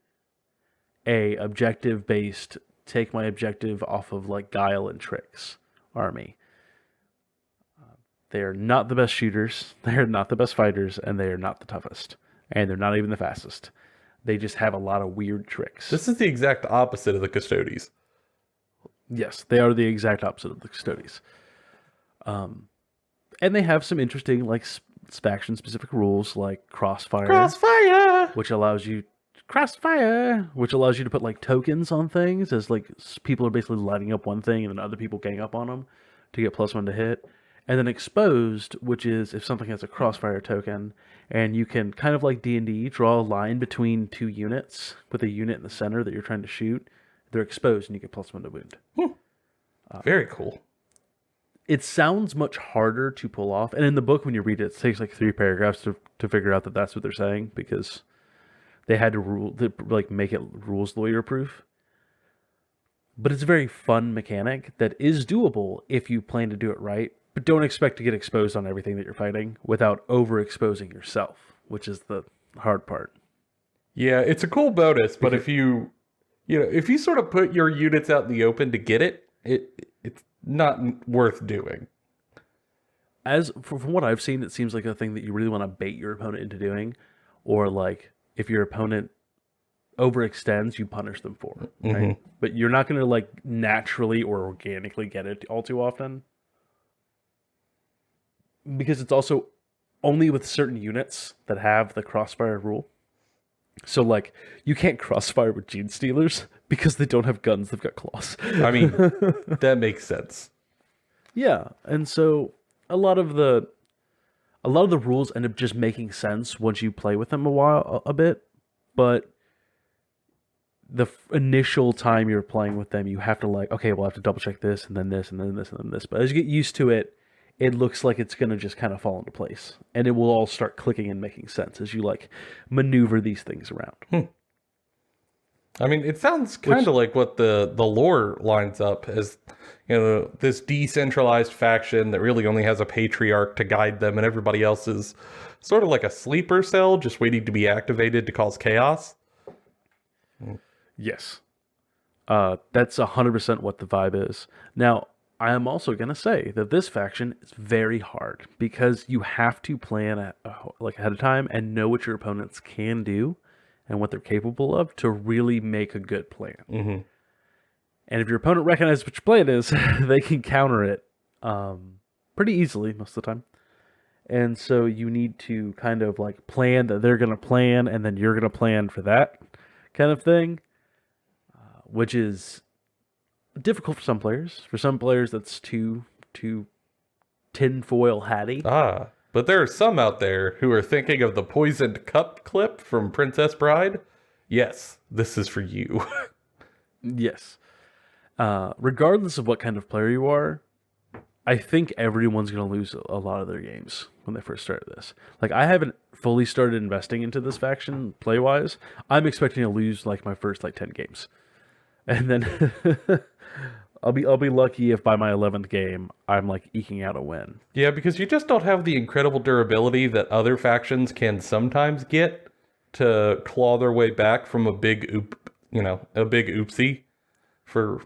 B: a objective-based, take my objective off of like guile and tricks army. They are not the best shooters, they are not the best fighters, and they are not the toughest. And they're not even the fastest. They just have a lot of weird tricks.
A: This is the exact opposite of the Custodes.
B: Yes, they are the exact opposite of the Custodes. And they have some interesting, like, faction-specific rules, like Crossfire, which allows you to put, like, tokens on things, as, like, people are basically lighting up one thing, and then other people gang up on them to get +1 to hit. And then Exposed, which is if something has a Crossfire token, and you can, kind of like D&D, draw a line between two units, with a unit in the center that you're trying to shoot. They're exposed, and you get +1 to wound.
A: Very cool.
B: It sounds much harder to pull off, and in the book, when you read it, it takes like 3 paragraphs to figure out that that's what they're saying, because they had to make it rules lawyer proof. But it's a very fun mechanic that is doable if you plan to do it right, but don't expect to get exposed on everything that you're fighting without overexposing yourself, which is the hard part.
A: Yeah, it's a cool bonus, but if you sort of put your units out in the open to get it's not worth doing.
B: From what I've seen, it seems like a thing that you really want to bait your opponent into doing, or like if your opponent overextends, you punish them for it, right? Mm-hmm. But you're not going to like naturally or organically get it all too often, because it's also only with certain units that have the Crossfire rule. So, like, you can't crossfire with Genestealers because they don't have guns, they've got claws.
A: I mean, that makes sense.
B: Yeah, and so a lot of the rules end up just making sense once you play with them a bit, but the initial time you're playing with them, you have to like, okay, we'll have to double check this, and then this, and then this, and then this. But as you get used to it, it looks like it's going to just kind of fall into place. And it will all start clicking and making sense as you, like, maneuver these things around.
A: I mean, it sounds kind of like what the lore lines up as, this decentralized faction that really only has a patriarch to guide them, and everybody else is sort of like a sleeper cell just waiting to be activated to cause chaos.
B: Yes. That's 100% what the vibe is. Now, I am also going to say that this faction is very hard because you have to plan ahead of time and know what your opponents can do and what they're capable of to really make a good plan. Mm-hmm. And if your opponent recognizes what your plan is, they can counter it pretty easily most of the time. And so you need to kind of like plan that they're going to plan, and then you're going to plan for that kind of thing, which is difficult for some players. For some players, that's too tinfoil hatty.
A: But there are some out there who are thinking of the poisoned cup clip from Princess Bride. Yes, this is for you.
B: Yes. Regardless of what kind of player you are, I think everyone's going to lose a lot of their games when they first start this. Like, I haven't fully started investing into this faction play-wise. I'm expecting to lose like my first 10 games. And then I'll be lucky if by my 11th game I'm like eking out a win.
A: Yeah, because you just don't have the incredible durability that other factions can sometimes get to claw their way back from a big oopsie, for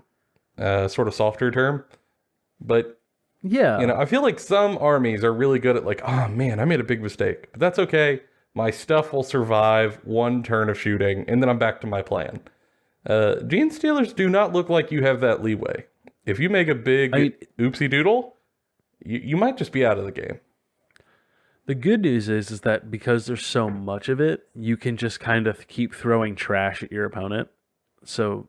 A: a sort of softer term. But
B: yeah,
A: I feel like some armies are really good at like, oh man, I made a big mistake, but that's okay. My stuff will survive one turn of shooting, and then I'm back to my plan. Genestealers do not look like you have that leeway. If you make a big oopsie doodle, you might just be out of the game.
B: The good news is that because there's so much of it, you can just kind of keep throwing trash at your opponent. So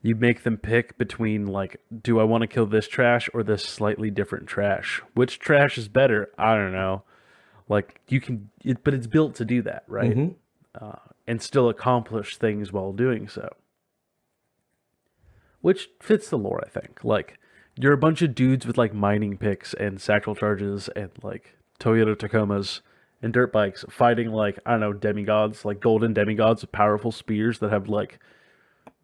B: you make them pick between like, do I want to kill this trash or this slightly different trash? Which trash is better? I don't know. Like but it's built to do that, right? Mm-hmm. And still accomplish things while doing so. Which fits the lore, I think. Like, you're a bunch of dudes with, like, mining picks and satchel charges and, like, Toyota Tacomas and dirt bikes fighting, like, I don't know, demigods, like golden demigods with powerful spears that have, like,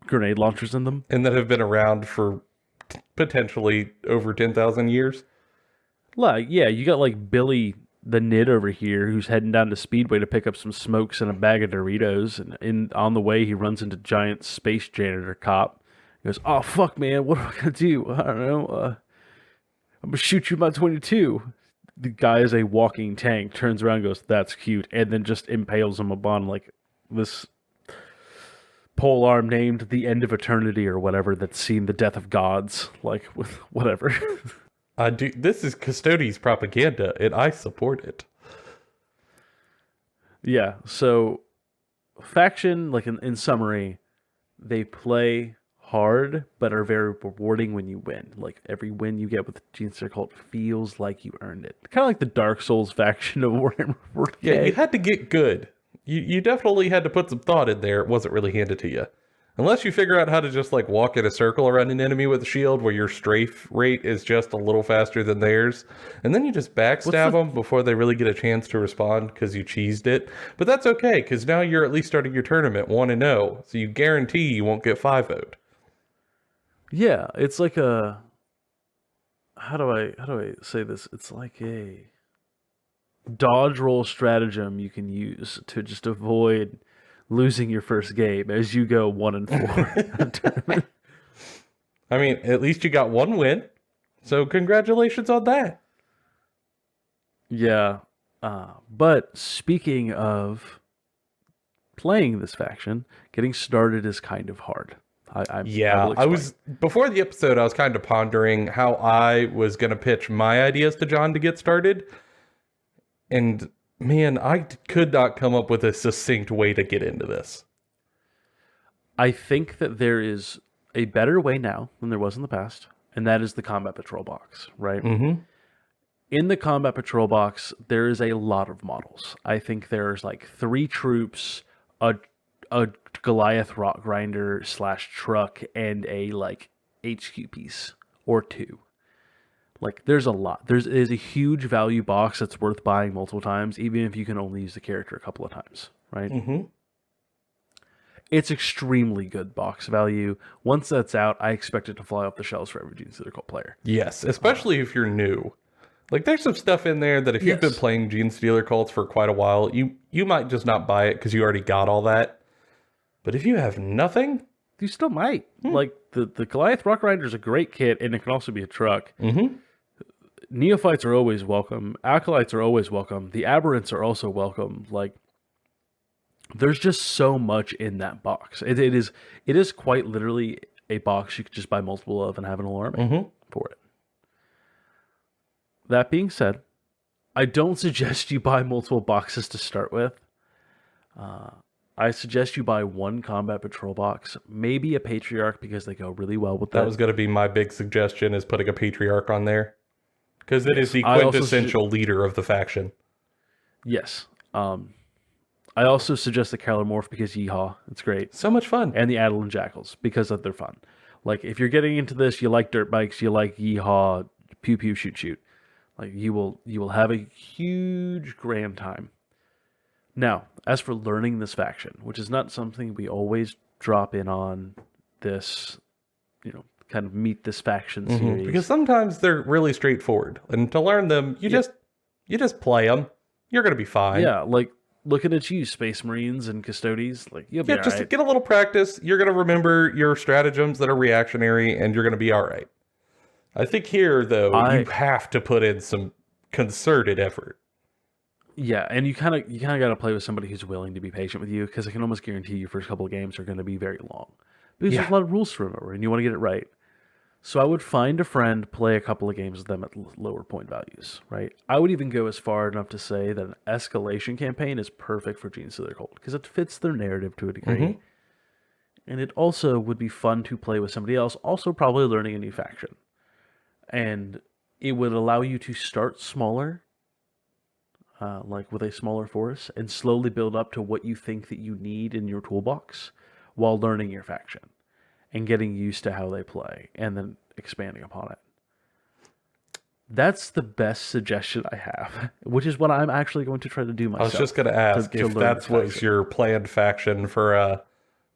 B: grenade launchers in them.
A: And that have been around for potentially over 10,000 years.
B: Like, yeah, you got, like, Billy the Nid over here who's heading down to Speedway to pick up some smokes and a bag of Doritos. And on the way, he runs into giant space janitor cop. He goes, oh, fuck, man, what am I going to do? I don't know. I'm going to shoot you with my 22. the guy is a walking tank, turns around and goes, "That's cute," and then just impales him upon like this pole arm named the End of Eternity or whatever that's seen the death of gods, like with whatever.
A: This is Custodes propaganda, and I support it.
B: Yeah, so faction, like in summary, they play hard but are very rewarding when you win. Like every win you get with Genestealer Cult feels like you earned it. Kind of like the Dark Souls faction of Warhammer 40K.
A: Yeah, you had to get good. You definitely had to put some thought in there. It wasn't really handed to you. Unless you figure out how to just like walk in a circle around an enemy with a shield where your strafe rate is just a little faster than theirs. And then you just backstab them before they really get a chance to respond because you cheesed it. But that's okay, because now you're at least starting your tournament 1-0. So you guarantee you won't get 5-0'd.
B: Yeah, it's like a how do I say this? It's like a dodge roll stratagem you can use to just avoid losing your first game as you go 1-4.
A: I mean, at least you got one win. So congratulations on that.
B: Yeah. But speaking of playing this faction, getting started is kind of hard.
A: I was before the episode, I was kind of pondering how I was going to pitch my ideas to John to get started. And man, I could not come up with a succinct way to get into this.
B: I think that there is a better way now than there was in the past, and that is the combat patrol box, right?
A: Mm-hmm.
B: In the combat patrol box, there is a lot of models. I think there's like 3 troops, a Goliath rock grinder / truck, and a like HQ piece or 2. Like there's a lot. It is a huge value box that's worth buying multiple times, even if you can only use the character a couple of times, right?
A: Mm-hmm.
B: It's extremely good box value. Once that's out, I expect it to fly off the shelves for every Genestealer Cult player.
A: Yes, especially if you're new. Like there's some stuff in there that if you've been playing Genestealer Cults for quite a while, you might just not buy it because you already got all that. But if you have nothing,
B: you still might. Like the Goliath Rock Rider is a great kit, and it can also be a truck.
A: Mm-hmm.
B: Neophytes are always welcome. Acolytes are always welcome. The Aberrants are also welcome. Like, there's just so much in that box. It is quite literally a box you could just buy multiple of and have an whole army for it. That being said, I don't suggest you buy multiple boxes to start with. I suggest you buy one combat patrol box, maybe a patriarch because they go really well with that.
A: That was going to be my big suggestion, is putting a patriarch on there. Because it is the quintessential leader of the faction.
B: Yes. I also suggest the Calamorph because yeehaw, it's great.
A: So much fun.
B: And the Adelan Jackals because they're fun. Like, if you're getting into this, you like dirt bikes, you like yeehaw, pew pew shoot shoot. Like, you will have a huge grand time. Now, as for learning this faction, which is not something we always drop in on this, kind of meet this faction series.
A: Because sometimes they're really straightforward. And to learn them, you just play them. You're going to be fine.
B: Yeah, like, looking at you, Space Marines and Custodes, like, you'll be all
A: just
B: right.
A: Get a little practice. You're going to remember your stratagems that are reactionary, and you're going to be all right. I think here, though, you have to put in some concerted effort.
B: Yeah, and you kind of got to play with somebody who's willing to be patient with you, because I can almost guarantee your first couple of games are going to be very long. Because there's a lot of rules to remember, and you want to get it right. So I would find a friend, play a couple of games with them at lower point values, right? I would even go as far enough to say that an escalation campaign is perfect for Genestealer Cult, because it fits their narrative to a degree. And it also would be fun to play with somebody else, also probably learning a new faction. And it would allow you to start smaller, like with a smaller force, and slowly build up to what you think that you need in your toolbox while learning your faction and getting used to how they play and then expanding upon it. That's the best suggestion I have, which is what I'm actually going to try to do myself.
A: I was just going to ask if that was your planned faction for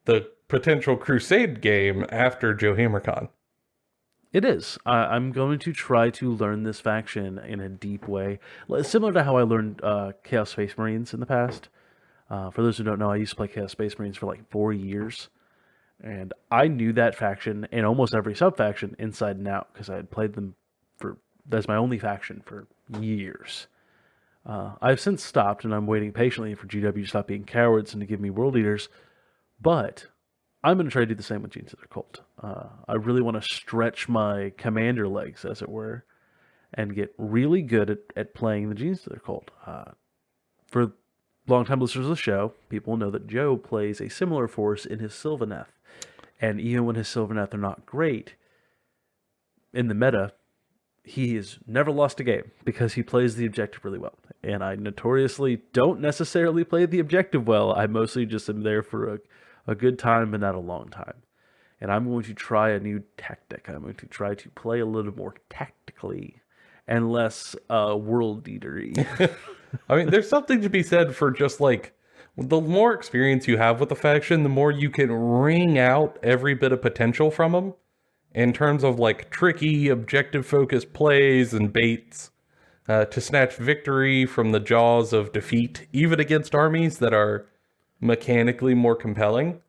A: the potential Crusade game after Joe HammerCon.
B: It is. I'm going to try to learn this faction in a deep way, similar to how I learned Chaos Space Marines in the past. For those who don't know, I used to play Chaos Space Marines for like 4 years, and I knew that faction and almost every sub-faction inside and out because I had played them for That's my only faction for years. I've since stopped, and I'm waiting patiently for GW to stop being cowards and to give me world leaders. But I'm going to try to do the same with Genestealer Cult. I really want to stretch my commander legs, as it were, and get really good at playing the Genestealer Cult. For long-time listeners of the show, people know that Joe plays a similar force in his Sylvaneth. And even when his Sylvaneth are not great, in the meta, he has never lost a game because he plays the objective really well. And I notoriously don't necessarily play the objective well. I mostly just am there for a good time, but not a long time. And I'm going to try a new tactic. I'm going to try to play a little more tactically and less world eatery.
A: I mean, there's something to be said for just like the more experience you have with the faction, the more you can wring out every bit of potential from them in terms of like tricky, objective-focused plays and baits to snatch victory from the jaws of defeat, even against armies that are mechanically more compelling.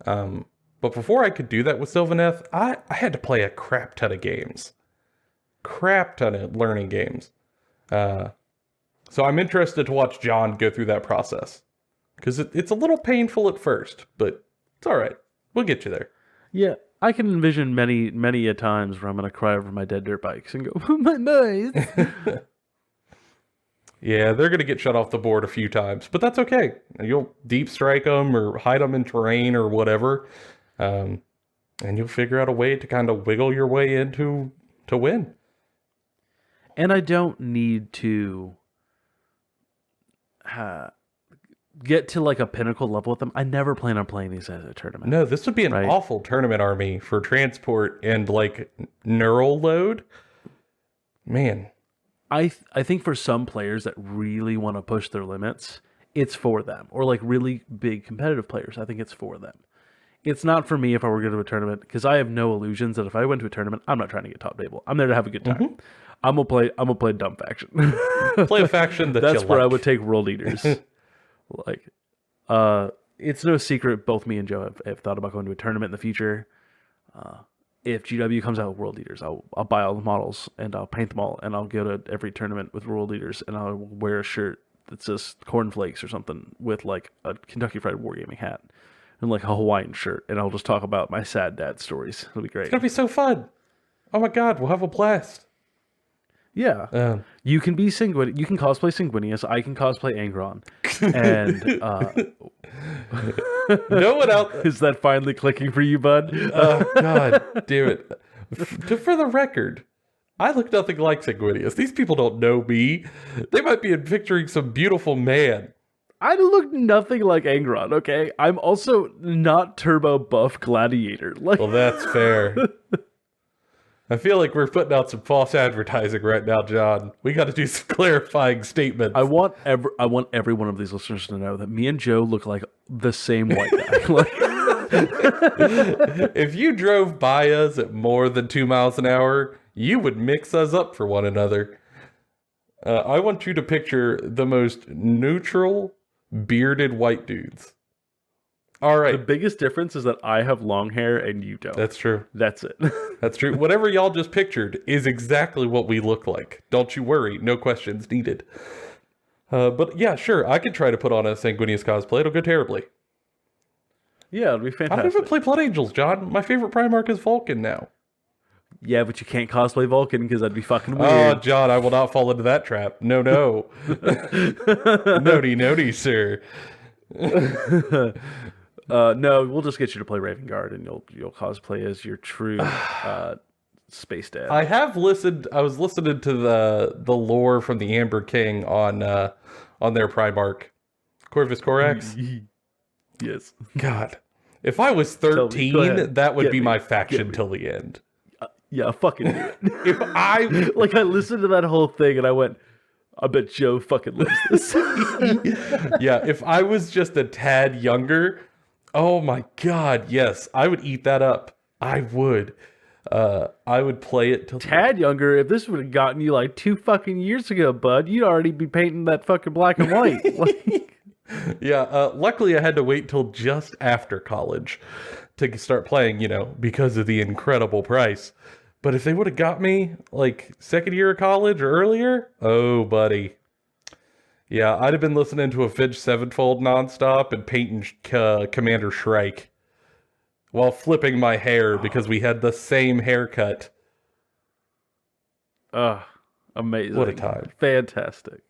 A: But before I could do that with Sylvaneth, I had to play a crap ton of games. Crap ton of learning games. So I'm interested to watch John go through that process. Because it's a little painful at first, but it's all right. We'll get you there.
B: Yeah, I can envision many a times where I'm going to cry over my dead dirt bikes and go, my boys.
A: Yeah, they're going to get shut off the board a few times, but that's okay. You'll deep strike them or hide them in terrain or whatever, and you'll figure out a way to kind of wiggle your way into to win.
B: And I don't need to get to like a pinnacle level with them. I never plan on playing these as a tournament.
A: No, this would be an awful tournament army for transport and like neural load. Man.
B: I think for some players that really want to push their limits, it's for them. Or like really big competitive players, I think it's for them. It's not for me if I were going to a tournament, because I have no illusions that if I went to a tournament, I'm not trying to get top table. I'm there to have a good time. Mm-hmm. I'm gonna play a dumb faction.
A: Play a faction that's
B: where I would take world eaters. Like, it's no secret both me and Joe have thought about going to a tournament in the future. If GW comes out with world leaders, I'll buy all the models and I'll paint them all and I'll go to every tournament with world leaders and I'll wear a shirt that says cornflakes or something with like a Kentucky Fried Wargaming hat and like a Hawaiian shirt, and I'll just talk about my sad dad stories. It'll be great.
A: It's gonna be so fun. Oh my god, we'll have a blast.
B: Yeah, you can be Sanguinius. You can cosplay Sanguinius. I can cosplay Angron. And
A: no one else
B: is that finally clicking for you, bud?
A: Oh god, damn it! For the record, I look nothing like Sanguinius. These people don't know me. They might be picturing some beautiful man.
B: I look nothing like Angron. Okay, I'm also not turbo buff gladiator. Like,
A: well, that's fair. I feel like we're putting out some false advertising right now, John. We got to do some clarifying statements.
B: I want every one of these listeners to know that me and Joe look like the same white guy. Like,
A: if you drove by us at more than 2 miles an hour, you would mix us up for one another. I want you to picture the most neutral, bearded white dudes. All right.
B: The biggest difference is that I have long hair and you don't.
A: That's true.
B: That's it.
A: That's true. Whatever y'all just pictured is exactly what we look like. Don't you worry. No questions needed. But yeah, sure. I could try to put on a Sanguinius cosplay. It'll go terribly.
B: Yeah, it'll be fantastic.
A: I don't even play Blood Angels, John. My favorite Primarch is Vulcan now.
B: Yeah, but you can't cosplay Vulcan because that'd be fucking weird.
A: Oh, John, I will not fall into that trap. No. Nody, sir.
B: No, we'll just get you to play Raven Guard, and you'll cosplay as your true space dad.
A: I was listening to the lore from the Amber King on their Primarch, Corvus Corax.
B: Yes.
A: God, if I was 13, that would be my faction till the end.
B: Yeah, fucking do it.
A: If I
B: listened to that whole thing and I went, I bet Joe fucking loves this.
A: Yeah, if I was just a tad younger, oh my god, yes, I would eat that up. I would play it till
B: tad younger. If this would have gotten you like 2 fucking years ago, bud, you'd already be painting that fucking black and white.
A: Yeah, luckily I had to wait till just after college to start playing, because of the incredible price. But if they would have got me like second year of college or earlier, oh, buddy. Yeah, I'd have been listening to Avenged Sevenfold nonstop and painting Commander Shrike while flipping my hair because we had the same haircut.
B: Amazing.
A: What a time.
B: Fantastic.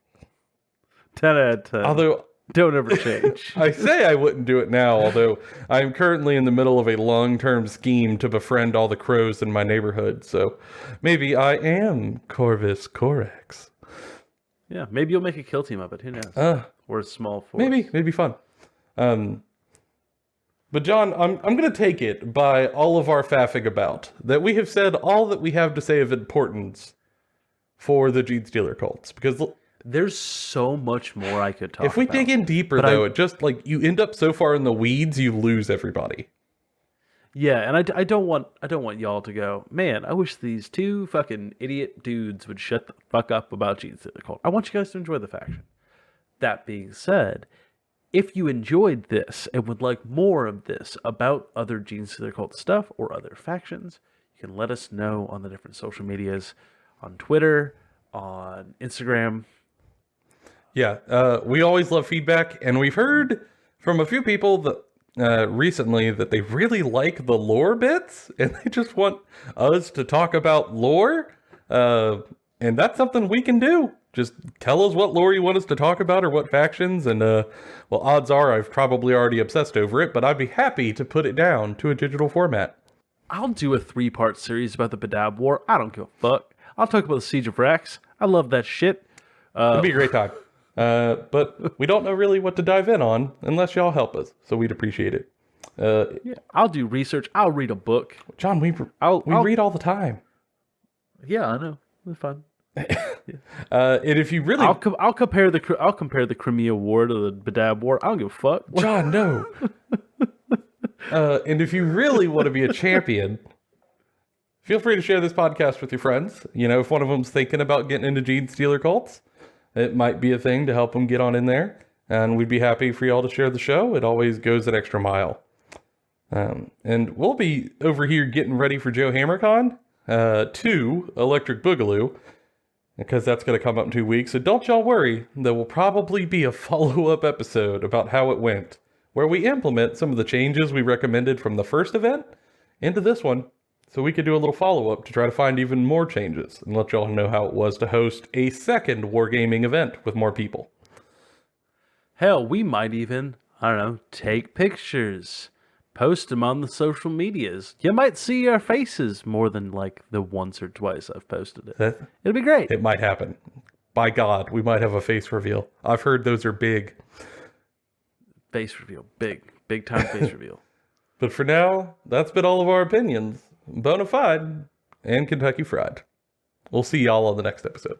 B: 10 out of 10.
A: Although,
B: don't ever change.
A: I say I wouldn't do it now, although I'm currently in the middle of a long-term scheme to befriend all the crows in my neighborhood, so maybe I am Corvus Corax.
B: Yeah, maybe you'll make a kill team of it. Who knows? Or a small force.
A: Maybe fun. But John, I'm going to take it by all of our faffing about that we have said all that we have to say of importance for the Genestealer Cults, because
B: there's so much more I could talk about.
A: If we dig in deeper, though, it just, like, you end up so far in the weeds, you lose everybody.
B: Yeah, and I don't want y'all to go, man, I wish these two fucking idiot dudes would shut the fuck up about Genestealer Cult. I want you guys to enjoy the faction. That being said, if you enjoyed this and would like more of this about other Genestealer Cult stuff or other factions, you can let us know on the different social medias, on Twitter, on Instagram.
A: Yeah, we always love feedback, and we've heard from a few people that recently that they really like the lore bits, and they just want us to talk about lore, and that's something we can do. Just tell us what lore you want us to talk about or what factions, and well, odds are I've probably already obsessed over it, but I'd be happy to put it down to a digital format.
B: I'll do a 3-part series about the Badab War. I don't give a fuck. I'll talk about the Siege of Rex. I love that shit.
A: It'd be a great time. But we don't know really what to dive in on unless y'all help us, so we'd appreciate it.
B: Yeah, I'll do research. I'll read a book.
A: John, we read all the time.
B: Yeah, I know. It's fun.
A: Yeah. And if you really,
B: I'll compare the Crimea War to the Badab War. I don't give a fuck.
A: John, no. And if you really want to be a champion, feel free to share this podcast with your friends. You know, if one of them's thinking about getting into Genestealer Cults, it might be a thing to help them get on in there. And we'd be happy for y'all to share the show. It always goes an extra mile. And we'll be over here getting ready for Joe HammerCon 2 Electric Boogaloo, because that's going to come up in 2 weeks. So don't y'all worry. There will probably be a follow-up episode about how it went, where we implement some of the changes we recommended from the first event into this one, so we could do a little follow-up to try to find even more changes and let y'all know how it was to host a second wargaming event with more people.
B: Hell, we might even, I don't know, take pictures, post them on the social medias. You might see our faces more than like the once or twice I've posted it. It'll be great.
A: It might happen. By God, we might have a face reveal. I've heard those are big.
B: Face reveal. Big time face reveal.
A: But for now, that's been all of our opinions. Bonafide and Kentucky Fried. We'll see y'all on the next episode.